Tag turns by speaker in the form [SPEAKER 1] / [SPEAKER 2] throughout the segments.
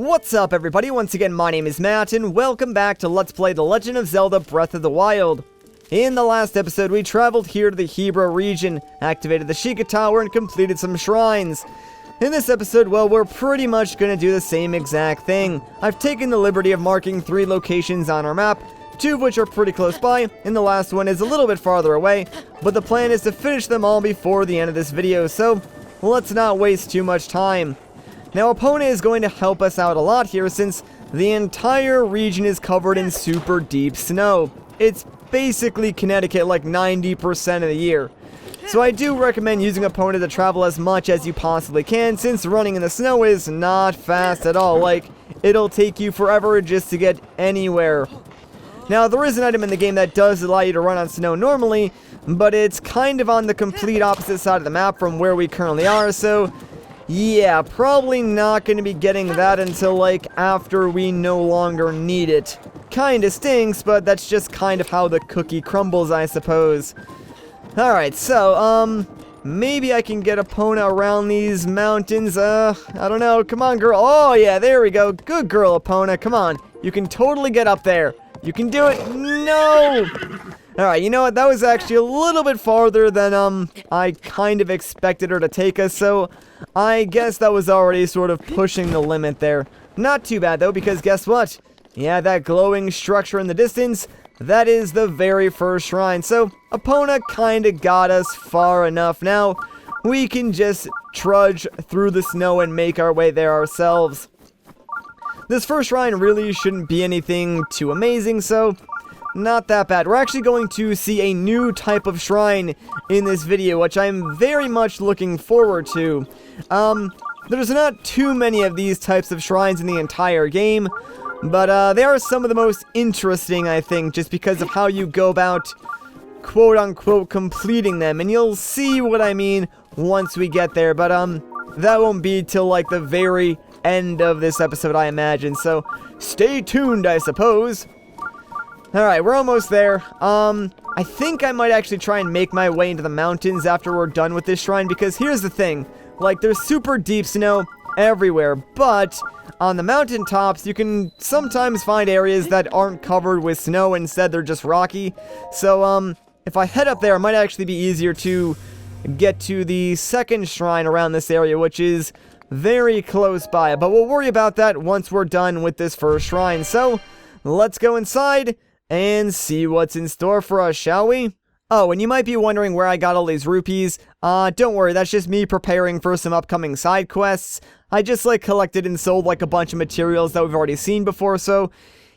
[SPEAKER 1] What's up, everybody? Once again, my name is Matt, and welcome back to Let's Play The Legend of Zelda Breath of the Wild. In the last episode, we traveled here to the Hebra region, activated the Sheikah Tower, and completed some shrines. In this episode, well, we're pretty much going to do the same exact thing. I've taken the liberty of marking 3 locations on our map, 2 of which are pretty close by, and the last one is a little bit farther away, but the plan is to finish them all before the end of this video, so let's not waste too much time. Now, Epona is going to help us out a lot here since the entire region is covered in super deep snow. It's basically Connecticut like 90% of the year. So I do recommend using Epona to travel as much as you possibly can since running in the snow is not fast at all. Like, it'll take you forever just to get anywhere. Now, there is an item in the game that does allow you to run on snow normally, but it's kind of on the complete opposite side of the map from where we currently are, so yeah, probably not going to be getting that until, like, after we no longer need it. Kinda stinks, but that's just kind of how the cookie crumbles, I suppose. Alright, so, maybe I can get Epona around these mountains, I don't know. Come on, girl. Oh, yeah, there we go. Good girl, Epona. Come on. You can totally get up there. You can do it. No! Alright, you know what? That was actually a little bit farther than, I kind of expected her to take us, so I guess that was already sort of pushing the limit there. Not too bad, though, because guess what? Yeah, that glowing structure in the distance, that is the very first shrine. So, Epona kind of got us far enough. Now, we can just trudge through the snow and make our way there ourselves. This first shrine really shouldn't be anything too amazing, so not that bad. We're actually going to see a new type of shrine in this video, which I'm very much looking forward to. There's not too many of these types of shrines in the entire game, but they are some of the most interesting, I think, just because of how you go about quote-unquote completing them, and you'll see what I mean once we get there, but that won't be till like the very end of this episode, I imagine, so stay tuned, I suppose. Alright, we're almost there. I think I might actually try and make my way into the mountains after we're done with this shrine, because here's the thing. Like, there's super deep snow everywhere, but on the mountaintops, you can sometimes find areas that aren't covered with snow, instead they're just rocky. So, if I head up there, it might actually be easier to get to the second shrine around this area, which is very close by. But we'll worry about that once we're done with this first shrine. So, let's go inside and see what's in store for us, shall we? Oh, and you might be wondering where I got all these rupees. Don't worry, that's just me preparing for some upcoming side quests. I just, like, collected and sold, like, a bunch of materials that we've already seen before, so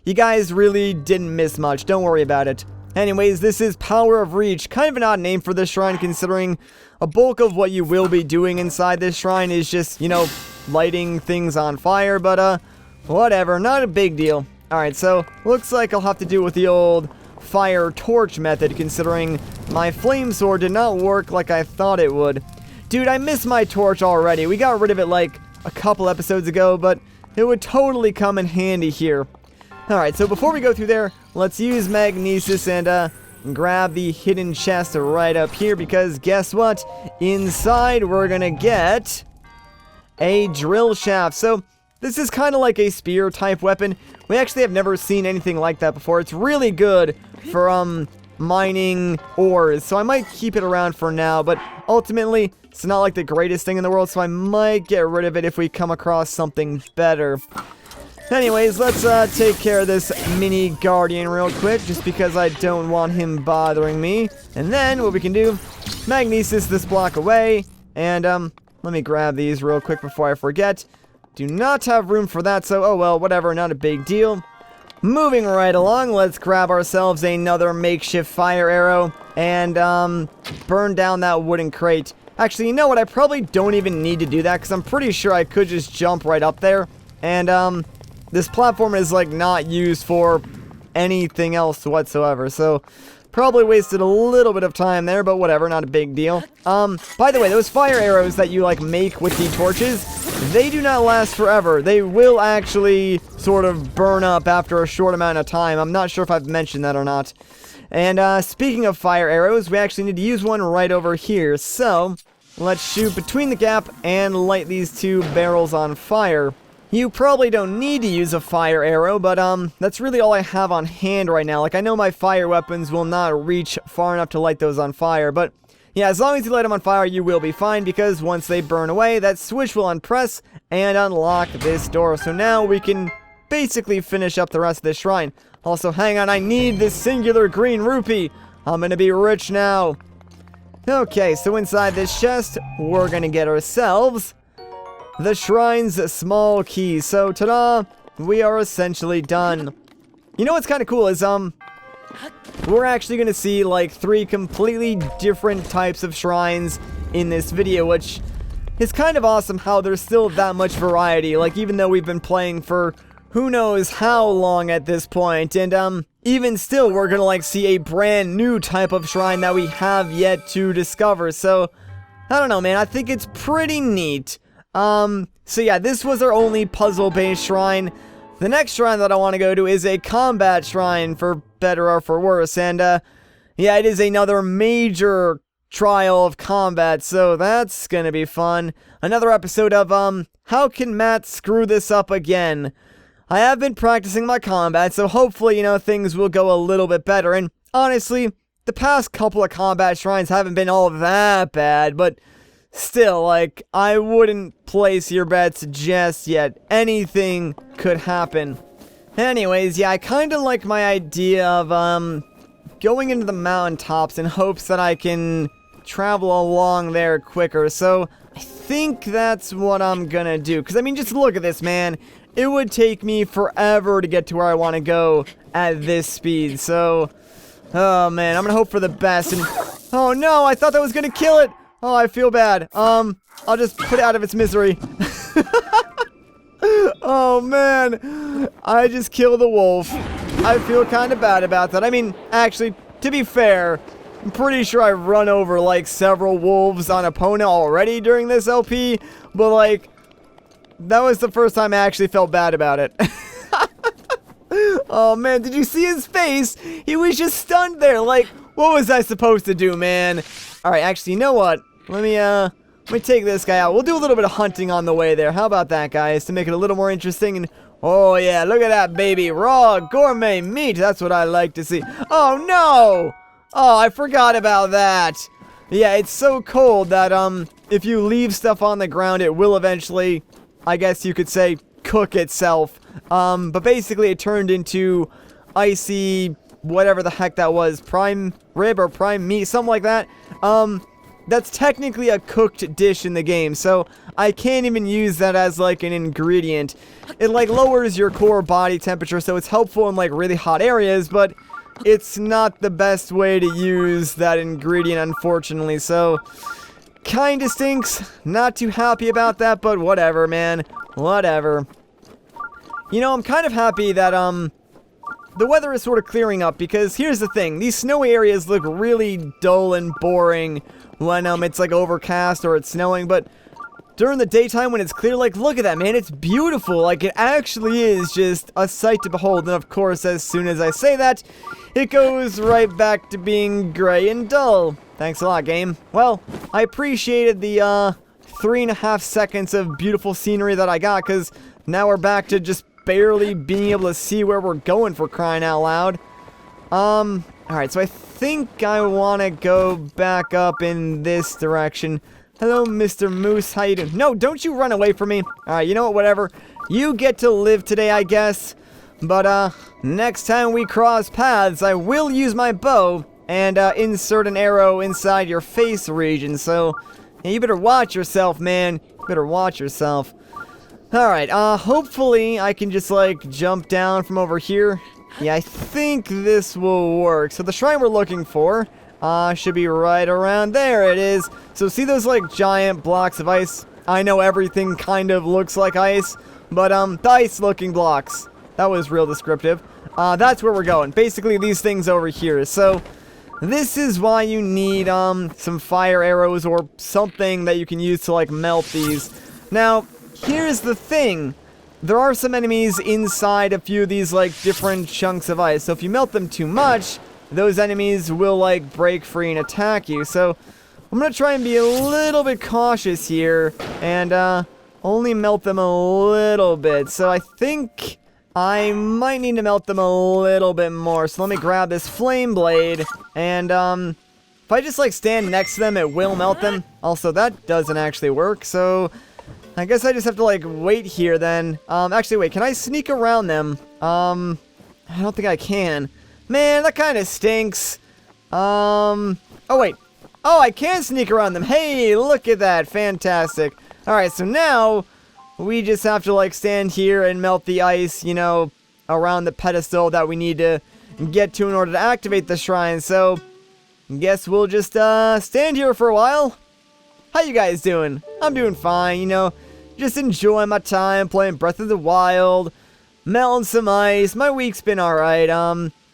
[SPEAKER 1] you guys really didn't miss much. Don't worry about it. Anyways, this is Power of Reach. Kind of an odd name for this shrine, considering a bulk of what you will be doing inside this shrine is just, you know, lighting things on fire, but, whatever, not a big deal. Alright, so, looks like I'll have to do it with the old fire torch method, considering my flame sword did not work like I thought it would. Dude, I miss my torch already. We got rid of it, like, a couple episodes ago, but it would totally come in handy here. Alright, so before we go through there, let's use Magnesis and, grab the hidden chest right up here, because guess what? Inside, we're gonna get a drill shaft. So, this is kind of like a spear type weapon. We actually have never seen anything like that before. It's really good for, mining ores, so I might keep it around for now, but ultimately, it's not like the greatest thing in the world, so I might get rid of it if we come across something better. Anyways, let's, take care of this mini guardian real quick, just because I don't want him bothering me. And then, what we can do, Magnesis this block away, and, let me grab these real quick before I forget. Do not have room for that, so oh well, whatever, not a big deal. Moving right along, let's grab ourselves another makeshift fire arrow and burn down that wooden crate. Actually, you know what, I probably don't even need to do that because I'm pretty sure I could just jump right up there. And this platform is like not used for anything else whatsoever, so probably wasted a little bit of time there, but whatever, not a big deal. By the way, those fire arrows that you, like, make with the torches, they do not last forever. They will actually sort of burn up after a short amount of time. I'm not sure if I've mentioned that or not. And, speaking of fire arrows, we actually need to use one right over here. So, let's shoot between the gap and light these 2 barrels on fire. You probably don't need to use a fire arrow, but that's really all I have on hand right now. Like, I know my fire weapons will not reach far enough to light those on fire, but yeah, as long as you light them on fire, you will be fine, because once they burn away, that switch will unpress and unlock this door. So now we can basically finish up the rest of this shrine. Also, hang on, I need this singular green rupee. I'm gonna be rich now. Okay, so inside this chest, we're gonna get ourselves the shrine's small key. So, ta-da! We are essentially done. You know what's kind of cool is, we're actually gonna see, like, 3 completely different types of shrines in this video, which is kind of awesome how there's still that much variety. Like, even though we've been playing for who knows how long at this point, and, even still, we're gonna, like, see a brand new type of shrine that we have yet to discover. So, I don't know, man. I think it's pretty neat. So yeah, this was our only puzzle-based shrine. The next shrine that I want to go to is a combat shrine, for better or for worse, and, yeah, it is another major trial of combat, so that's gonna be fun. Another episode of, how can Matt screw this up again? I have been practicing my combat, so hopefully, you know, things will go a little bit better, and honestly, the past couple of combat shrines haven't been all that bad, but still, like, I wouldn't place your bets just yet. Anything could happen. Anyways, yeah, I kind of like my idea of, going into the mountaintops in hopes that I can travel along there quicker. So, I think that's what I'm gonna do. Because, I mean, just look at this, man. It would take me forever to get to where I want to go at this speed. So, oh, man, I'm gonna hope for the best. And, oh, no, I thought that was gonna kill it. Oh, I feel bad. I'll just put it out of its misery. Oh, man. I just killed the wolf. I feel kind of bad about that. I mean, actually, to be fair, I'm pretty sure I've run over, like, several wolves on Epona already during this LP. But, like, that was the first time I actually felt bad about it. Oh, man, did you see his face? He was just stunned there. Like, what was I supposed to do, man? Alright, actually, you know what? Let me take this guy out. We'll do a little bit of hunting on the way there. How about that, guys? To make it a little more interesting. And oh, yeah, look at that, baby. Raw gourmet meat. That's what I like to see. Oh, no! Oh, I forgot about that. Yeah, it's so cold that, if you leave stuff on the ground, it will eventually, I guess you could say, cook itself. But basically, it turned into icy, whatever the heck that was. Prime rib or prime meat, something like that. That's technically a cooked dish in the game, so I can't even use that as, like, an ingredient. It, like, lowers your core body temperature, so it's helpful in, like, really hot areas, but it's not the best way to use that ingredient, unfortunately, so kinda stinks. Not too happy about that, but whatever, man. Whatever. You know, I'm kind of happy that, the weather is sort of clearing up, because here's the thing. These snowy areas look really dull and boring when, it's, like, overcast or it's snowing, but during the daytime when it's clear, like, look at that, man. It's beautiful. Like, it actually is just a sight to behold. And, of course, as soon as I say that, it goes right back to being gray and dull. Thanks a lot, game. Well, I appreciated the, 3.5 seconds of beautiful scenery that I got, because now we're back to just barely being able to see where we're going, for crying out loud. Alright, so I think I want to go back up in this direction. Hello, Mr. Moose, how you doing? No, don't you run away from me. Alright, you know what, whatever. You get to live today, I guess. But, next time we cross paths, I will use my bow and, insert an arrow inside your face region, so yeah, you better watch yourself, man. You better watch yourself. Alright, hopefully I can just, like, jump down from over here. Yeah, I think this will work. So the shrine we're looking for, should be right around there. It is. So see those, like, giant blocks of ice? I know everything kind of looks like ice, but, the ice-looking blocks. That was real descriptive. That's where we're going. Basically, these things over here. So this is why you need, some fire arrows or something that you can use to, like, melt these. Now, here's the thing. There are some enemies inside a few of these, like, different chunks of ice. So if you melt them too much, those enemies will, like, break free and attack you. So I'm gonna try and be a little bit cautious here. And, only melt them a little bit. So I think I might need to melt them a little bit more. So let me grab this flame blade. And, if I just, like, stand next to them, it will melt them. Also, that doesn't actually work. So I guess I just have to, like, wait here then. Actually, wait, can I sneak around them? I don't think I can. Man, that kind of stinks. Oh, wait. Oh, I can sneak around them. Hey, look at that. Fantastic. Alright, so now we just have to, like, stand here and melt the ice, you know, around the pedestal that we need to get to in order to activate the shrine. So, guess we'll just, stand here for a while. How you guys doing? I'm doing fine, you know, just enjoying my time playing Breath of the Wild, melting some ice. My week's been alright.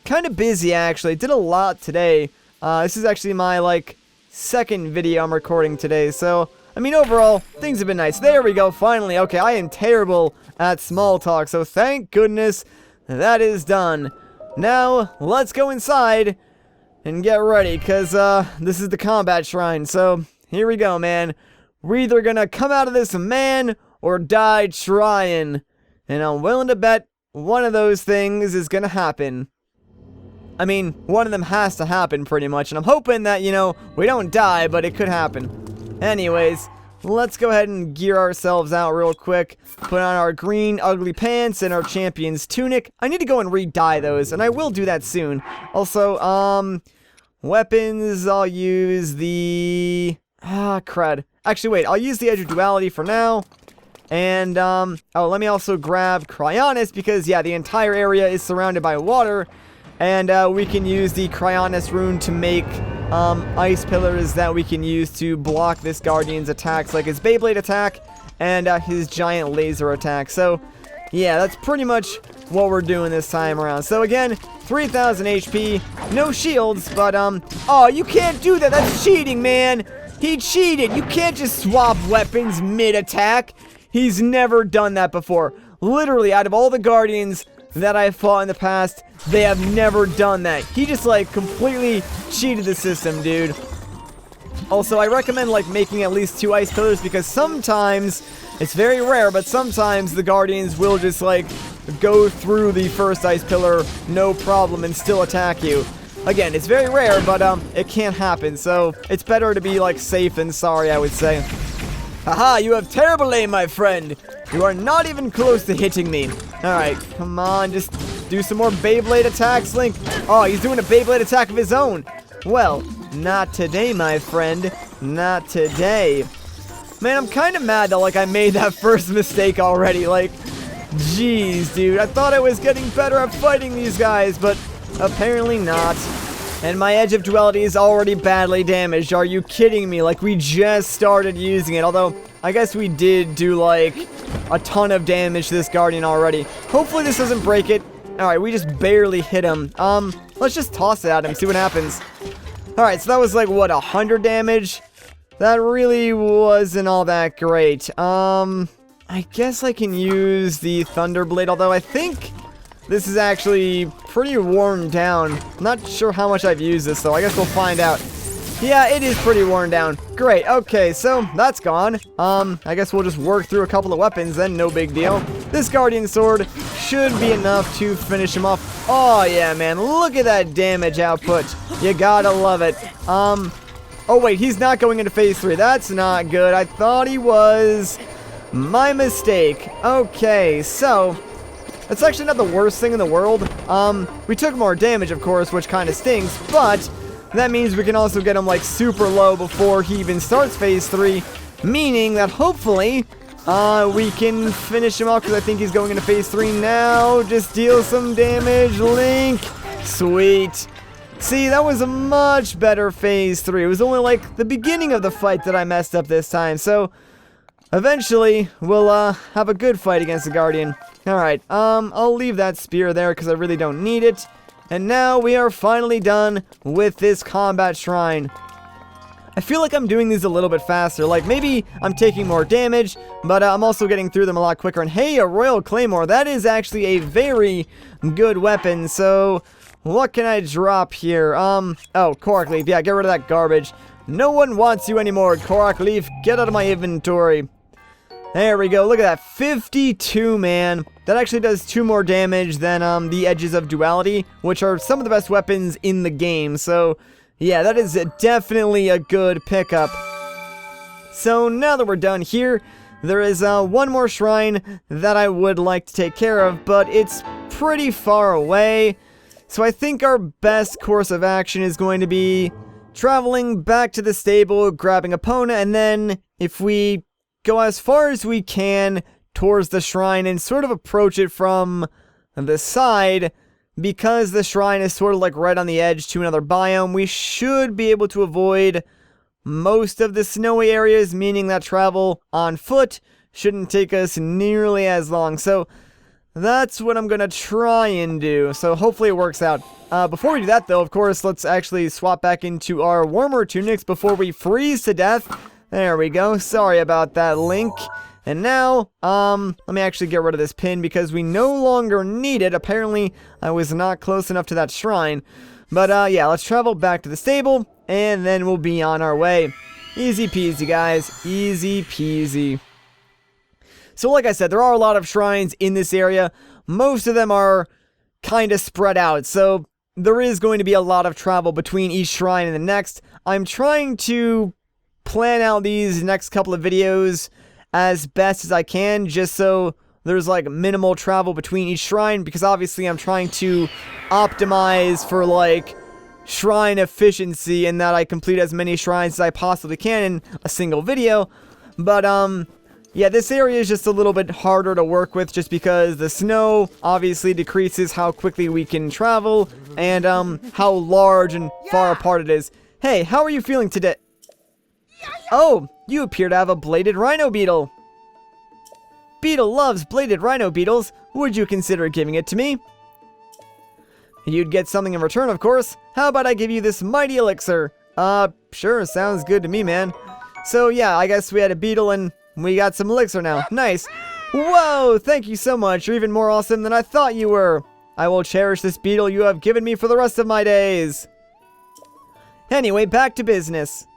[SPEAKER 1] Kind of busy, actually. Did a lot today. This is actually my, like, second video I'm recording today, so I mean, overall, things have been nice. There we go, finally. Okay, I am terrible at small talk, so thank goodness that is done. Now, let's go inside and get ready, because, this is the combat shrine. So, here we go, man. We're either gonna come out of this a man or die trying. And I'm willing to bet one of those things is gonna happen. I mean, one of them has to happen, pretty much. And I'm hoping that, you know, we don't die, but it could happen. Anyways, let's go ahead and gear ourselves out real quick. Put on our green ugly pants and our champion's tunic. I need to go and re-dye those, and I will do that soon. Also, weapons, I'll use the... crud. Actually, wait, I'll use the Edge of Duality for now. And, oh, let me also grab Cryonis, because, yeah, the entire area is surrounded by water. And, we can use the Cryonis rune to make... ice pillars that we can use to block this Guardian's attacks, like his Beyblade attack and his giant laser attack. So, yeah, that's pretty much what we're doing this time around. So again, 3,000 HP, no shields, but, oh, you can't do that, that's cheating, man! He cheated! You can't just swap weapons mid-attack! He's never done that before. Literally, out of all the Guardians that I've fought in the past, they have never done that. He just, like, completely cheated the system, dude. Also, I recommend, like, making at least 2 ice pillars, because sometimes, it's very rare, but sometimes the Guardians will just, like, go through the first ice pillar, no problem, and still attack you. Again, it's very rare, but, it can't happen, so it's better to be, like, safe than sorry, I would say. Haha, you have terrible aim, my friend! You are not even close to hitting me. Alright, come on, just do some more Beyblade attacks, Link. Oh, he's doing a Beyblade attack of his own. Well, not today, my friend. Not today. Man, I'm kind of mad that, like, I made that first mistake already. Like, jeez, dude. I thought I was getting better at fighting these guys, but apparently not. And my Edge of Duality is already badly damaged. Are you kidding me? Like, we just started using it. Although, I guess we did do, like, a ton of damage to this Guardian already. Hopefully this doesn't break it. Alright, we just barely hit him. Let's just toss it at him, see what happens. Alright, so that was, like, what, 100 damage? That really wasn't all that great. I guess I can use the Thunderblade, although I think this is actually pretty worn down. Not sure how much I've used this, though. I guess we'll find out. Yeah, it is pretty worn down. Great, okay, so that's gone. I guess we'll just work through a couple of weapons then, no big deal. This Guardian Sword should be enough to finish him off. Oh, yeah, man, look at that damage output. You gotta love it. Oh, wait, he's not going into Phase 3. That's not good. I thought he was. My mistake. Okay, so... that's actually not the worst thing in the world. We took more damage, of course, which kind of stinks, but that means we can also get him, like, super low before he even starts Phase 3, meaning that hopefully, we can finish him off, because I think he's going into Phase 3 now. Just deal some damage, Link. Sweet. See, that was a much better Phase 3. It was only, like, the beginning of the fight that I messed up this time, so eventually, we'll, have a good fight against the Guardian. Alright, I'll leave that spear there because I really don't need it. And now we are finally done with this combat shrine. I feel like I'm doing these a little bit faster. Like, maybe I'm taking more damage, but I'm also getting through them a lot quicker. And hey, a Royal Claymore. That is actually a very good weapon. So, what can I drop here? Oh, Korok Leaf. Yeah, get rid of that garbage. No one wants you anymore, Korok Leaf. Get out of my inventory. There we go. Look at that. 52, man. That actually does 2 more damage than the Edges of Duality, which are some of the best weapons in the game. So, yeah, that is definitely a good pickup. So, now that we're done here, there is one more shrine that I would like to take care of, but it's pretty far away. So I think our best course of action is going to be traveling back to the stable, grabbing Epona, and then if we go as far as we can towards the shrine and sort of approach it from the side, because the shrine is sort of like right on the edge to another biome, we should be able to avoid most of the snowy areas, meaning that travel on foot shouldn't take us nearly as long. So that's what I'm gonna try and do. So hopefully it works out. Before we do that, though, of course, let's actually swap back into our warmer tunics before we freeze to death. There we go. Sorry about that, Link. And now, let me actually get rid of this pin because we no longer need it. Apparently, I was not close enough to that shrine. But, yeah, let's travel back to the stable, and then we'll be on our way. Easy peasy, guys. Easy peasy. So, like I said, there are a lot of shrines in this area. Most of them are kind of spread out, so there is going to be a lot of travel between each shrine and the next. I'm trying to plan out these next couple of videos as best as I can, just so there's like minimal travel between each shrine, because obviously I'm trying to optimize for like shrine efficiency and that I complete as many shrines as I possibly can in a single video. But yeah, this area is just a little bit harder to work with just because the snow obviously decreases how quickly we can travel and how large and far apart it is. Hey, how are you feeling today? Oh, you appear to have a bladed rhino beetle. Beetle loves bladed rhino beetles. Would you consider giving it to me? You'd get something in return, of course. How about I give you this mighty elixir? Sure, sounds good to me, man. So yeah, I guess we had a beetle and we got some elixir now. Nice. Whoa, thank you so much. You're even more awesome than I thought you were. I will cherish this beetle you have given me for the rest of my days. Anyway, back to business.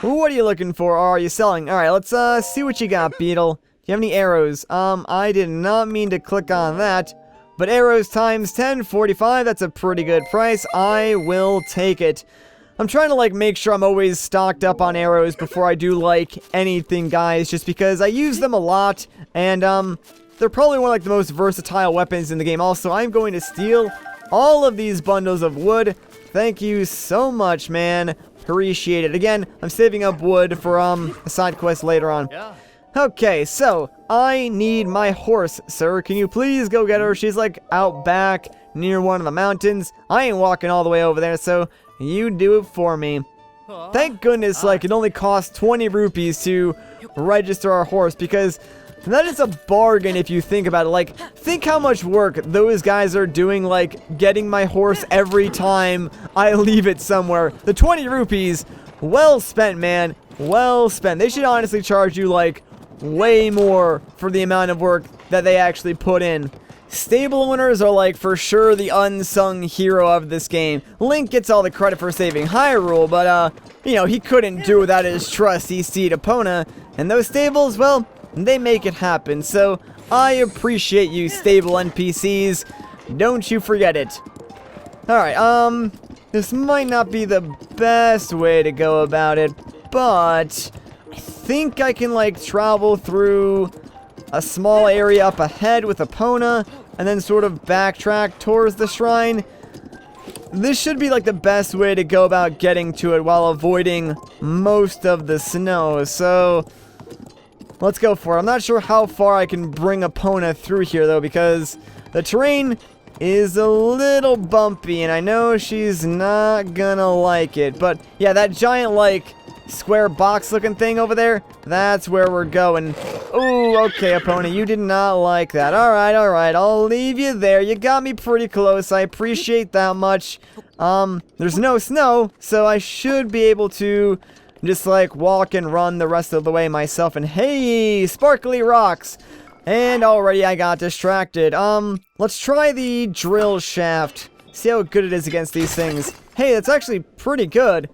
[SPEAKER 1] What are you looking for, or are you selling? Alright, let's see what you got, beetle. Do you have any arrows? I did not mean to click on that. But arrows times 10, 45, that's a pretty good price. I will take it. I'm trying to, like, make sure I'm always stocked up on arrows before I do, like, anything, guys, just because I use them a lot, and, they're probably one of, like, the most versatile weapons in the game. Also, I'm going to steal all of these bundles of wood. Thank you so much, man. Appreciate it. Again, I'm saving up wood for, a side quest later on. Yeah. Okay, so, I need my horse, sir. Can you please go get her? She's, like, out back near one of the mountains. I ain't walking all the way over there, so you do it for me. Thank goodness, like, it only costs 20 rupees to register our horse, because that is a bargain if you think about it. Like, think how much work those guys are doing, like, getting my horse every time I leave it somewhere. The 20 rupees, well spent, man. Well spent. They should honestly charge you, like, way more for the amount of work that they actually put in. Stable owners are, like, for sure the unsung hero of this game. Link gets all the credit for saving Hyrule, but, you know, he couldn't do without his trusty steed Epona. And those stables, well, they make it happen. So, I appreciate you, stable NPCs. Don't you forget it. Alright, this might not be the best way to go about it, but I think I can, like, travel through a small area up ahead with Epona, and then sort of backtrack towards the shrine. This should be, like, the best way to go about getting to it while avoiding most of the snow. So, let's go for it. I'm not sure how far I can bring Epona through here, though, because the terrain is a little bumpy, and I know she's not gonna like it. But, yeah, that giant, like, square box looking thing over there, that's where we're going. Ooh, okay, Epona, you did not like that. Alright, I'll leave you there. You got me pretty close. I appreciate that much. There's no snow, so I should be able to just, like, walk and run the rest of the way myself. And hey, sparkly rocks. And already I got distracted. Let's try the drill shaft. See how good it is against these things. Hey, that's actually pretty good.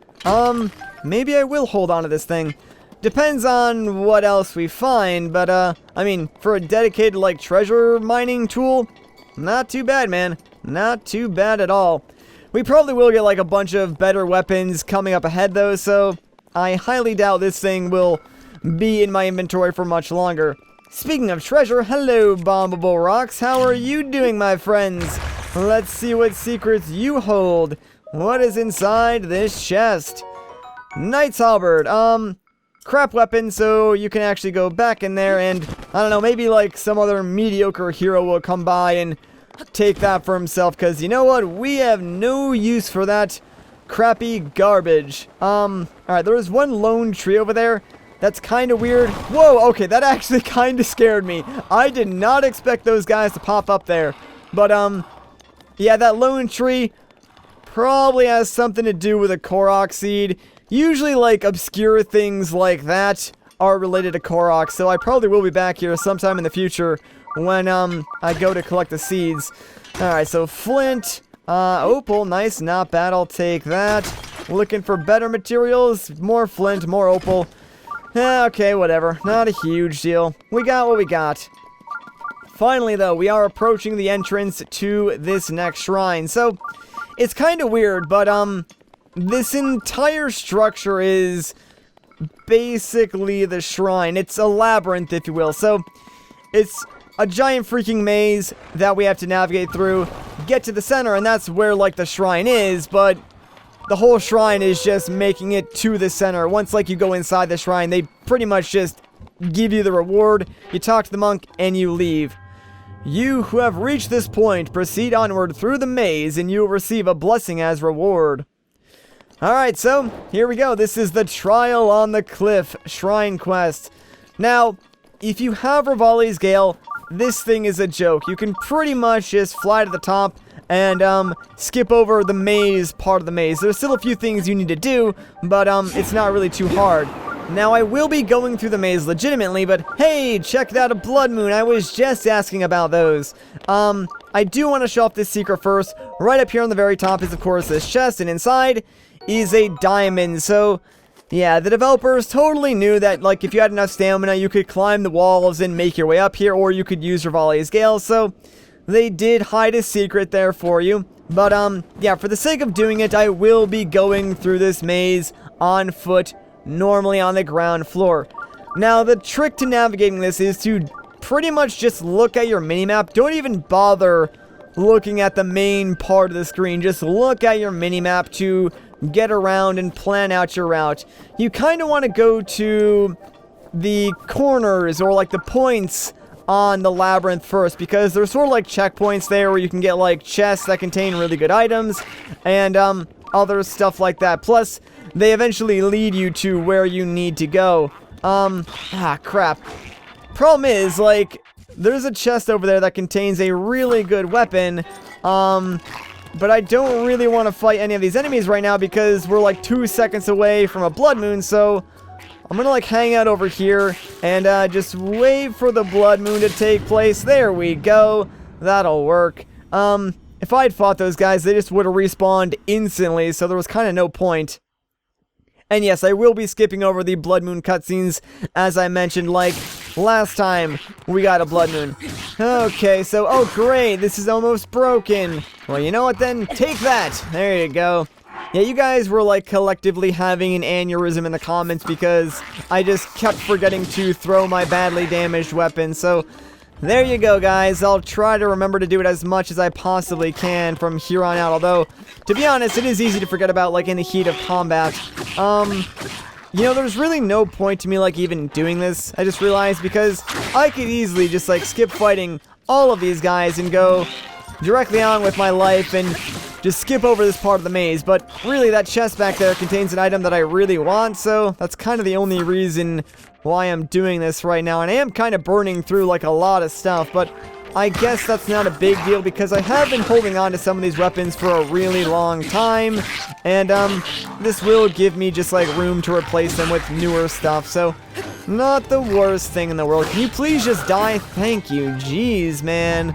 [SPEAKER 1] Maybe I will hold on to this thing. Depends on what else we find, but, I mean, for a dedicated, like, treasure mining tool, not too bad, man. Not too bad at all. We probably will get, like, a bunch of better weapons coming up ahead, though, so I highly doubt this thing will be in my inventory for much longer. Speaking of treasure, hello, Bombable Rocks. How are you doing, my friends? Let's see what secrets you hold. What is inside this chest? Knight's Halberd. Crap weapon, so you can actually go back in there and, I don't know, maybe like some other mediocre hero will come by and take that for himself, because you know what? We have no use for that crappy garbage. Alright, there was one lone tree over there. That's kind of weird. Whoa, okay, that actually kind of scared me. I did not expect those guys to pop up there. But, yeah, that lone tree probably has something to do with a Korok seed. Usually, like, obscure things like that are related to Korok, so I probably will be back here sometime in the future when, I go to collect the seeds. Alright, so flint, opal, nice, not bad, I'll take that. Looking for better materials, more flint, more opal. Okay, whatever, not a huge deal. We got what we got. Finally, though, we are approaching the entrance to this next shrine, so it's kind of weird, but, this entire structure is basically the shrine. It's a labyrinth, if you will. So, it's a giant freaking maze that we have to navigate through, get to the center, and that's where, like, the shrine is, but the whole shrine is just making it to the center. Once, like, you go inside the shrine, they pretty much just give you the reward, you talk to the monk, and you leave. You who have reached this point, proceed onward through the maze, and you will receive a blessing as reward. Alright, so, here we go. This is the Trial on the Cliff Shrine Quest. Now, if you have Revali's Gale, this thing is a joke. You can pretty much just fly to the top and, skip over the maze part of the maze. There's still a few things you need to do, but, it's not really too hard. Now, I will be going through the maze legitimately, but hey, check out a blood moon. I was just asking about those. I do want to show off this secret first. Right up here on the very top is, of course, this chest, and inside is a diamond. So, yeah, the developers totally knew that, like, if you had enough stamina, you could climb the walls and make your way up here, or you could use Revali's Gale, so they did hide a secret there for you. But, yeah, for the sake of doing it, I will be going through this maze on foot, normally on the ground floor. Now, the trick to navigating this is to pretty much just look at your minimap. Don't even bother looking at the main part of the screen. Just look at your minimap to get around and plan out your route. You kind of want to go to the corners or like the points on the labyrinth first, because there's sort of like checkpoints there where you can get like chests that contain really good items and other stuff like that. Plus, they eventually lead you to where you need to go. Crap. Problem is, like, there's a chest over there that contains a really good weapon, but I don't really want to fight any of these enemies right now because we're like 2 seconds away from a blood moon, so I'm gonna like hang out over here and just wait for the blood moon to take place. There we go. That'll work. If I'd fought those guys, they just would have respawned instantly, so there was kind of no point. And yes, I will be skipping over the blood moon cutscenes, as I mentioned, like last time we got a blood moon. Okay, so, oh great, this is almost broken. Well, you know what then? Take that! There you go. Yeah, you guys were like collectively having an aneurysm in the comments because I just kept forgetting to throw my badly damaged weapon, so there you go, guys. I'll try to remember to do it as much as I possibly can from here on out, although, to be honest, it is easy to forget about, like, in the heat of combat. You know, there's really no point to me, like, even doing this, I just realized, because I could easily just, like, skip fighting all of these guys and go directly on with my life and just skip over this part of the maze, but really, that chest back there contains an item that I really want, so that's kind of the only reason why I'm doing this right now, and I am kind of burning through, like, a lot of stuff, but I guess that's not a big deal because I have been holding on to some of these weapons for a really long time, and, this will give me just, like, room to replace them with newer stuff, so not the worst thing in the world. Can you please just die? Thank you. Jeez, man.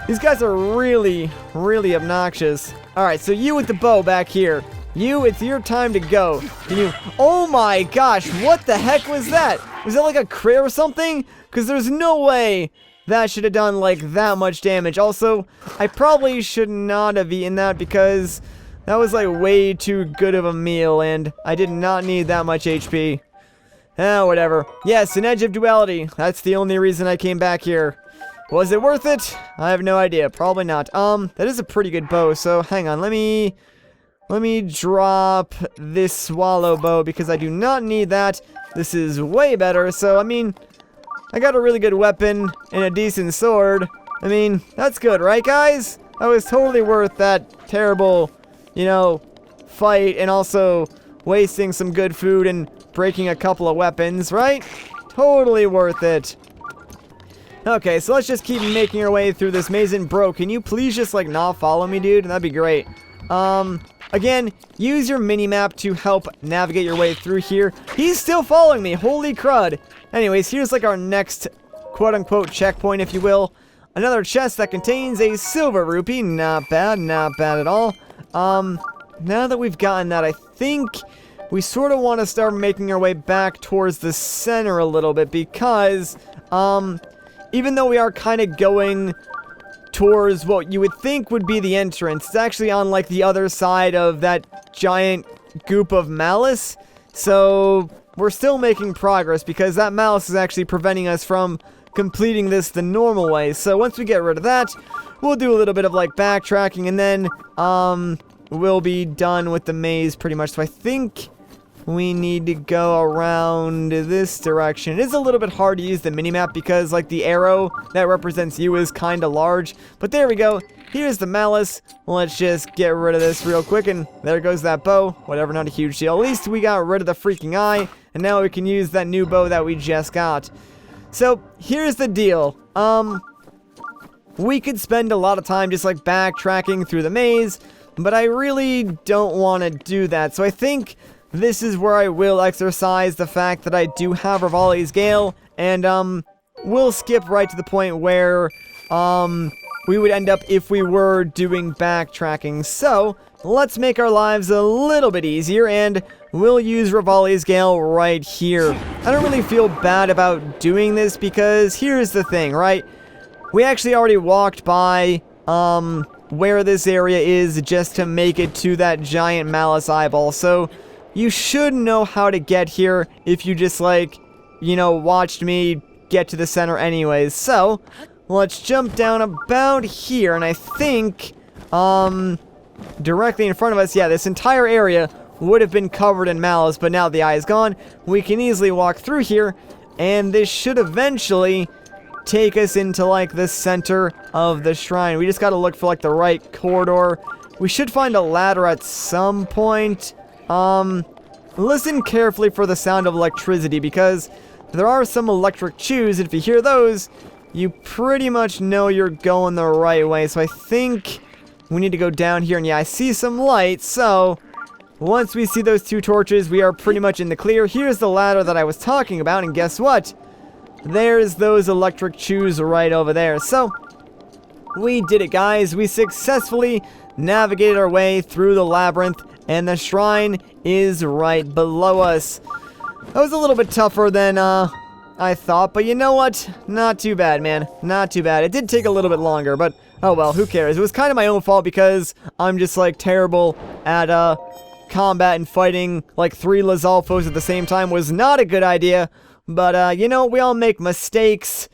[SPEAKER 1] These guys are really, really obnoxious. Alright, so you with the bow back here. You, it's your time to go. Can you... Oh my gosh, what the heck was that? Was that like a crit or something? Because there's no way that should have done like that much damage. Also, I probably should not have eaten that because that was like way too good of a meal and I did not need that much HP. Whatever. Yes, an Edge of Duality. That's the only reason I came back here. Was it worth it? I have no idea. Probably not. That is a pretty good bow, so hang on. Let me drop this swallow bow because I do not need that. This is way better, so I mean, I got a really good weapon and a decent sword. I mean, that's good, right guys? That was totally worth that terrible, you know, fight and also wasting some good food and breaking a couple of weapons, right? Totally worth it. Okay, so let's just keep making our way through this maze. And bro, can you please just like not follow me, dude? That'd be great. Again, use your mini-map to help navigate your way through here. He's still following me, holy crud. Anyways, here's like our next quote-unquote checkpoint, if you will. Another chest that contains a silver rupee. Not bad at all. Now that we've gotten that, I think we sort of want to start making our way back towards the center a little bit because, even though we are kind of going towards what you would think would be the entrance, it's actually on like the other side of that giant goop of malice. So we're still making progress because that malice is actually preventing us from completing this the normal way. So once we get rid of that, we'll do a little bit of like backtracking and then we'll be done with the maze pretty much. So I think we need to go around this direction. It is a little bit hard to use the minimap because like the arrow that represents you is kind of large. But there we go. Here's the malice. Let's just get rid of this real quick. And there goes that bow. Whatever, not a huge deal. At least we got rid of the freaking eye. And now we can use that new bow that we just got. So here's the deal. We could spend a lot of time just like backtracking through the maze. But I really don't want to do that. So I think this is where I will exercise the fact that I do have Revali's Gale, and we'll skip right to the point where we would end up if we were doing backtracking. So let's make our lives a little bit easier, and we'll use Revali's Gale right here. I don't really feel bad about doing this because here's the thing, right? We actually already walked by where this area is just to make it to that giant malice eyeball, so you should know how to get here if you just, like, you know, watched me get to the center anyways. So, let's jump down about here, and I think, directly in front of us, yeah, this entire area would have been covered in malice, but now the eye is gone. We can easily walk through here, and this should eventually take us into, like, the center of the shrine. We just gotta look for, like, the right corridor. We should find a ladder at some point. Listen carefully for the sound of electricity because there are some electric chews, and if you hear those, you pretty much know you're going the right way. So I think we need to go down here, and yeah, I see some lights, so once we see those two torches, we are pretty much in the clear. Here's the ladder that I was talking about, and guess what? There's those electric chews right over there. So we did it, guys. We successfully navigated our way through the labyrinth, and the shrine is right below us. That was a little bit tougher than I thought, but you know what? Not too bad, man. Not too bad. It did take a little bit longer, but oh well, who cares? It was kind of my own fault because I'm just like terrible at combat, and fighting like 3 Lizalfos at the same time was not a good idea. But you know, we all make mistakes.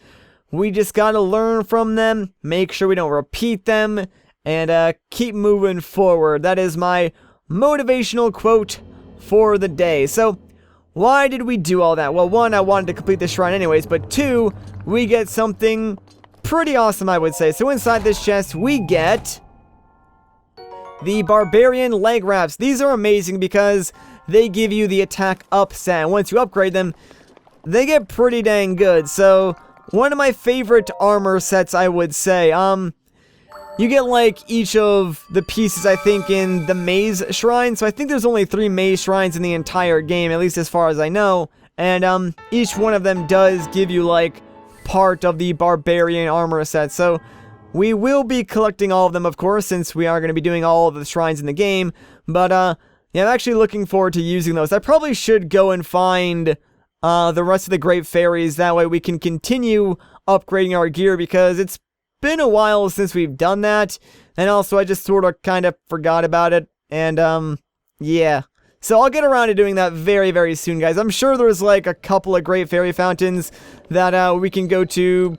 [SPEAKER 1] We just gotta learn from them, make sure we don't repeat them, and keep moving forward. That is my motivational quote for the day. So, why did we do all that? Well, 1, I wanted to complete the shrine anyways, but 2, we get something pretty awesome, I would say. So inside this chest, we get the Barbarian Leg Wraps. These are amazing because they give you the attack up set, and once you upgrade them, they get pretty dang good. So, one of my favorite armor sets, I would say. You get, like, each of the pieces, I think, in the Maze Shrine. So I think there's only 3 Maze Shrines in the entire game, at least as far as I know. And, each one of them does give you, like, part of the Barbarian armor set. So, we will be collecting all of them, of course, since we are going to be doing all of the shrines in the game. But, Yeah, I'm actually looking forward to using those. I probably should go and find the rest of the Great Fairies. That way we can continue upgrading our gear, because it's been a while since we've done that. And also, I just sort of kind of forgot about it. And, yeah. So I'll get around to doing that very, very soon, guys. I'm sure there's, like, a couple of Great Fairy Fountains that we can go to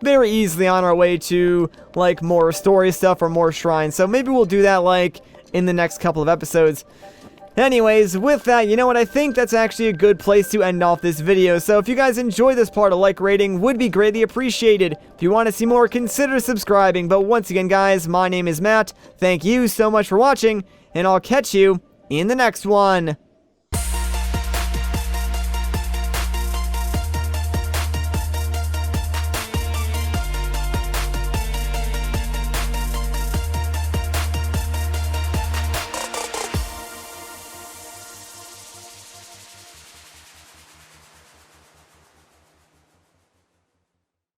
[SPEAKER 1] very easily on our way to, like, more story stuff or more shrines. So maybe we'll do that, like, in the next couple of episodes. Anyways, with that, you know what, I think that's actually a good place to end off this video. So if you guys enjoy this part, a like rating would be greatly appreciated. If you want to see more, consider subscribing. But once again, guys, my name is Matt. Thank you so much for watching, and I'll catch you in the next one.